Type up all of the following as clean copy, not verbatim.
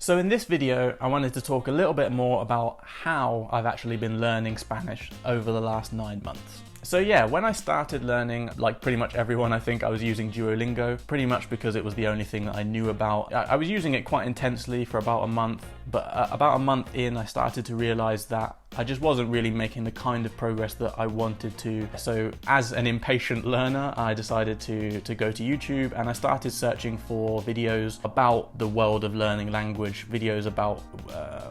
So in this video, I wanted to talk a little bit more about how I've actually been learning Spanish over the last 9 months. So yeah, when I started learning, like pretty much everyone, I think I was using Duolingo, pretty much because it was the only thing that I knew about. I was using it quite intensely for about a month, but about a month in, I started to realize that I just wasn't really making the kind of progress that I wanted to. So as an impatient learner, I decided to go to YouTube, and I started searching for videos about the world of learning language, videos about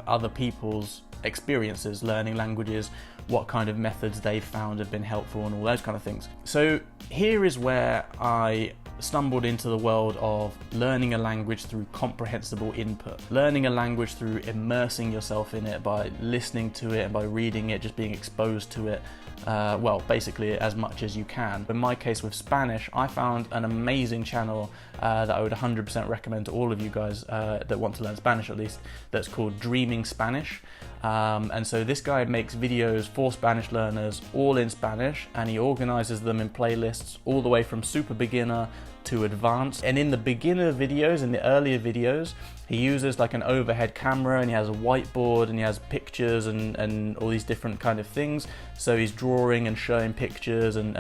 other people's experiences learning languages, what kind of methods they've found have been helpful and all those kind of things. So here is where I stumbled into the world of learning a language through comprehensible input, learning a language through immersing yourself in it by listening to it and by reading it, just being exposed to it, well, basically as much as you can. In my case with Spanish, I found an amazing channel that I would 100% recommend to all of you guys that want to learn Spanish at least, that's called Dreaming Spanish. And so this guy makes videos for Spanish learners all in Spanish, and he organizes them in playlists all the way from super beginner to advanced. And in the beginner videos, in the earlier videos, he uses like an overhead camera, and he has a whiteboard, and he has pictures and all these different kind of things. So he's drawing and showing pictures and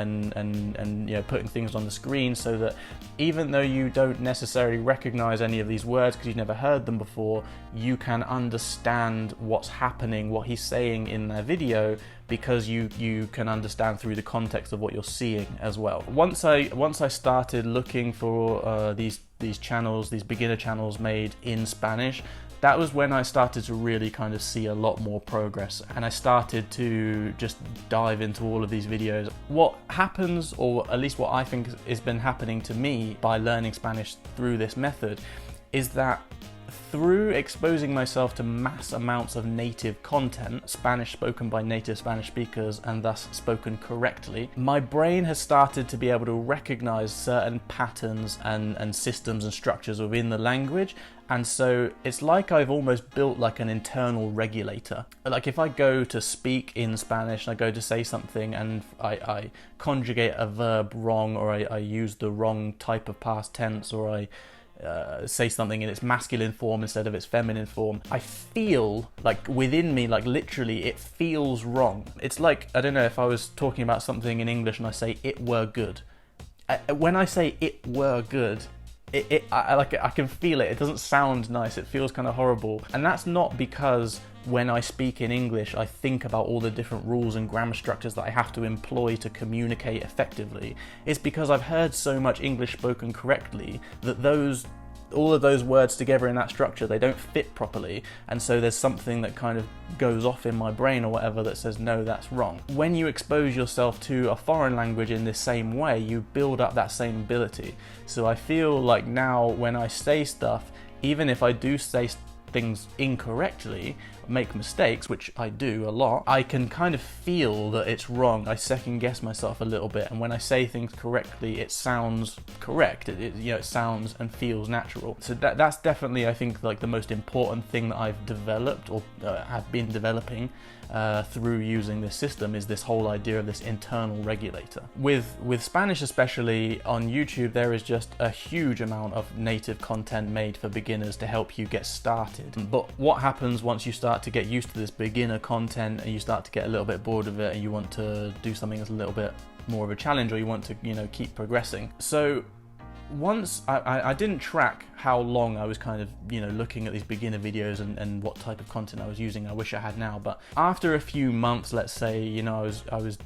you know, putting things on the screen, so that even though you don't necessarily recognize any of these words because you've never heard them before, you can understand what's happening, what he's saying in their video, because you can understand through the context of what you're seeing as well. Once I started looking for these channels, these beginner channels made in Spanish, that was when I started to really kind of see a lot more progress, and I started to just dive into all of these videos. What happens, or at least what I think has been happening to me by learning Spanish through this method, is that through exposing myself to mass amounts of native content, Spanish spoken by native Spanish speakers and thus spoken correctly, my brain has started to be able to recognize certain patterns and systems and structures within the language. And so it's like I've almost built like an internal regulator. Like if I go to speak in Spanish, I go to say something and I conjugate a verb wrong, or I use the wrong type of past tense, or I say something in its masculine form instead of its feminine form, I feel like within me, like literally it feels wrong. It's like, I don't know, if I was talking about something in English and I say it were good. When I say it were good, I can feel it. It doesn't sound nice. It feels kind of horrible. And that's not because when I speak in English, I think about all the different rules and grammar structures that I have to employ to communicate effectively. It's because I've heard so much English spoken correctly that all of those words together in that structure, they don't fit properly, and so there's something that kind of goes off in my brain or whatever that says no, that's wrong. When you expose yourself to a foreign language in this same way, you build up that same ability. So I feel like now when I say stuff, even if I do say things incorrectly, make mistakes, which I do a lot, I can kind of feel that it's wrong. I second guess myself a little bit, and when I say things correctly, it sounds correct. It sounds and feels natural. So that's definitely, I think, like the most important thing that I've developed, or have been developing through using this system, is this whole idea of this internal regulator. With Spanish especially, on YouTube there is just a huge amount of native content made for beginners to help you get started. But what happens once you start to get used to this beginner content and you start to get a little bit bored of it and you want to do something that's a little bit more of a challenge, or you want to, you know, keep progressing. So once I didn't track how long I was kind of, you know, looking at these beginner videos and what type of content I was using. I wish I had now, but after a few months, let's say, you know, I was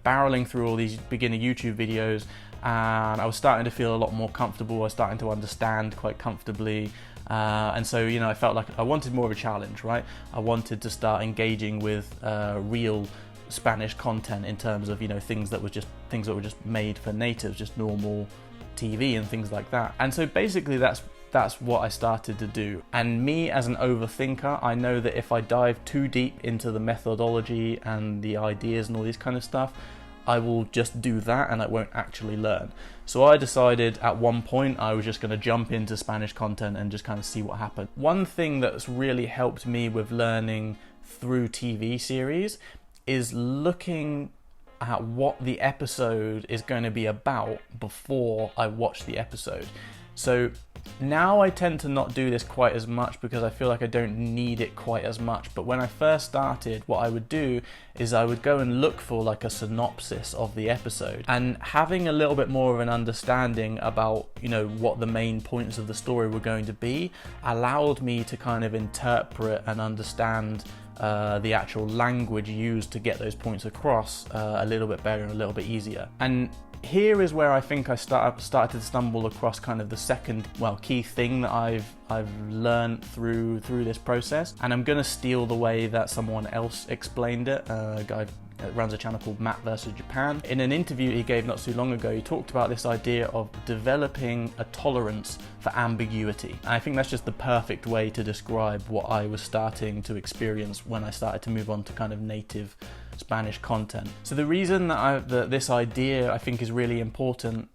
barreling through all these beginner YouTube videos, and I was starting to feel a lot more comfortable. I was starting to understand quite comfortably. And so, you know, I felt like I wanted more of a challenge, right? I wanted to start engaging with real Spanish content in terms of, you know, things that were just made for natives, just normal TV and things like that. And so basically that's what I started to do. And me as an overthinker, I know that if I dive too deep into the methodology and the ideas and all this kind of stuff, I will just do that and I won't actually learn. So I decided at one point I was just going to jump into Spanish content and just kind of see what happened. One thing that's really helped me with learning through TV series is looking at what the episode is going to be about before I watch the episode. So now I tend to not do this quite as much because I feel like I don't need it quite as much. But when I first started, what I would do is I would go and look for like a synopsis of the episode, and having a little bit more of an understanding about, you know, what the main points of the story were going to be allowed me to kind of interpret and understand the actual language used to get those points across a little bit better and a little bit easier. And here is where I think I started to stumble across kind of the second, key thing that I've learned through this process. And I'm gonna steal the way that someone else explained it, a guy that runs a channel called Matt vs Japan. In an interview he gave not too long ago, he talked about this idea of developing a tolerance for ambiguity. And I think that's just the perfect way to describe what I was starting to experience when I started to move on to kind of native Spanish content. So the reason that this idea I think is really important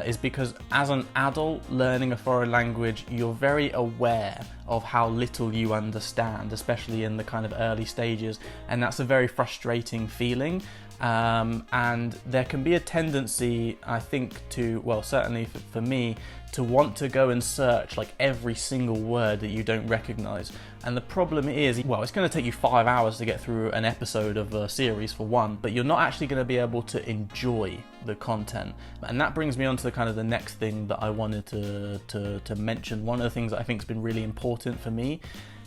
is because as an adult learning a foreign language, you're very aware of how little you understand, especially in the kind of early stages, and that's a very frustrating feeling. And there can be a tendency, I think, to, certainly for me, to want to go and search like every single word that you don't recognize. And the problem is, it's going to take you 5 hours to get through an episode of a series for one, but you're not actually going to be able to enjoy the content. And that brings me on to the next thing that I wanted to mention. One of the things that I think has been really important for me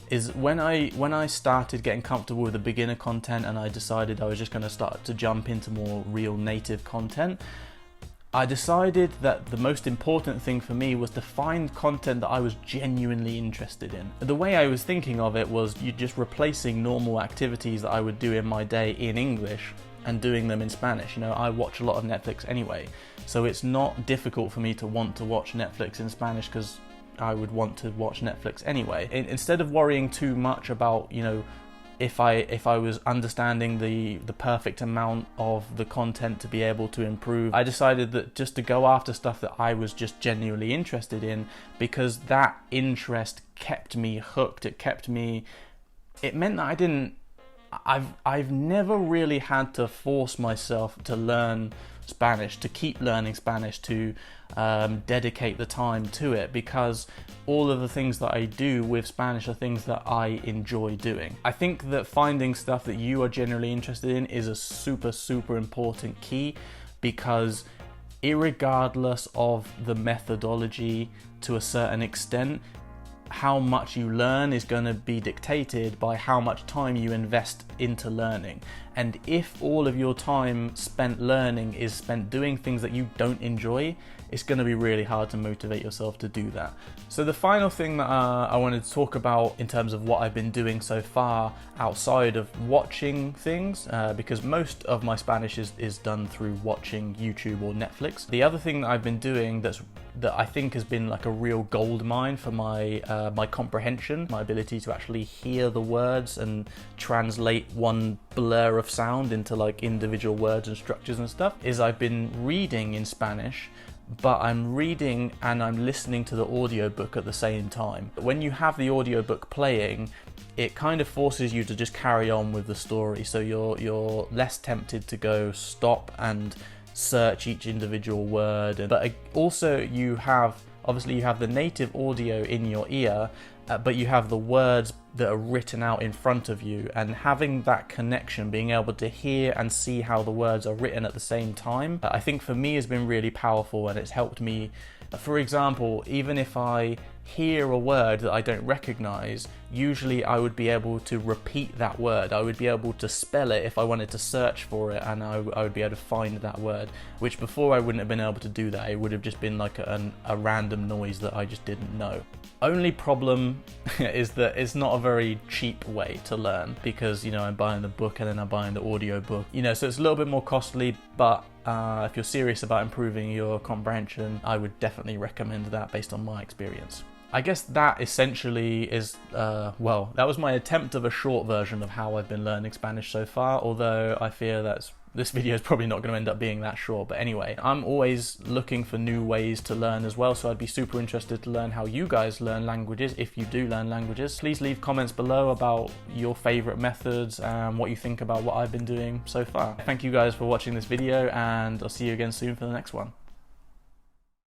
is when I started getting comfortable with the beginner content and I decided I was just going to start to jump into more real native content, I decided that the most important thing for me was to find content that I was genuinely interested in. The way I was thinking of it was you just replacing normal activities that I would do in my day in English and doing them in Spanish. You know, I watch a lot of Netflix anyway, so it's not difficult for me to want to watch Netflix in Spanish because I would want to watch Netflix anyway. Instead of worrying too much about, you know, if I was understanding the perfect amount of the content to be able to improve, I decided that just to go after stuff that I was just genuinely interested in, because that interest kept me hooked. It meant that I've never really had to force myself to learn Spanish, to keep learning Spanish, to dedicate the time to it, because all of the things that I do with Spanish are things that I enjoy doing. I think that finding stuff that you are generally interested in is a super important key, because irregardless of the methodology, to a certain extent, how much you learn is going to be dictated by how much time you invest into learning. And if all of your time spent learning is spent doing things that you don't enjoy, it's going to be really hard to motivate yourself to do that. So the final thing that I wanted to talk about in terms of what I've been doing so far outside of watching things, because most of my Spanish is done through watching YouTube or Netflix. The other thing that I've been doing that I think has been like a real gold mine for my comprehension, my ability to actually hear the words and translate one blur of sound into like individual words and structures and stuff, is I've been reading in Spanish, but I'm reading and I'm listening to the audiobook at the same time. When you have the audiobook playing, it kind of forces you to just carry on with the story, so you're less tempted to go stop and search each individual word. But also you have the native audio in your ear, but you have the words that are written out in front of you, and having that connection, being able to hear and see how the words are written at the same time, I think for me has been really powerful, and it's helped me. For example, even if I hear a word that I don't recognize, usually I would be able to repeat that word. I would be able to spell it if I wanted to search for it, and I would be able to find that word, which before I wouldn't have been able to do that. It would have just been like a random noise that I just didn't know. Only problem is that it's not a very cheap way to learn, because, you know, I'm buying the book and then I'm buying the audio book, you know, so it's a little bit more costly. But if you're serious about improving your comprehension, I would definitely recommend that based on my experience. I guess that essentially is, that was my attempt of a short version of how I've been learning Spanish so far, although I fear this video is probably not going to end up being that short. But anyway, I'm always looking for new ways to learn as well, so I'd be super interested to learn how you guys learn languages, if you do learn languages. Please leave comments below about your favorite methods and what you think about what I've been doing so far. Thank you guys for watching this video, and I'll see you again soon for the next one.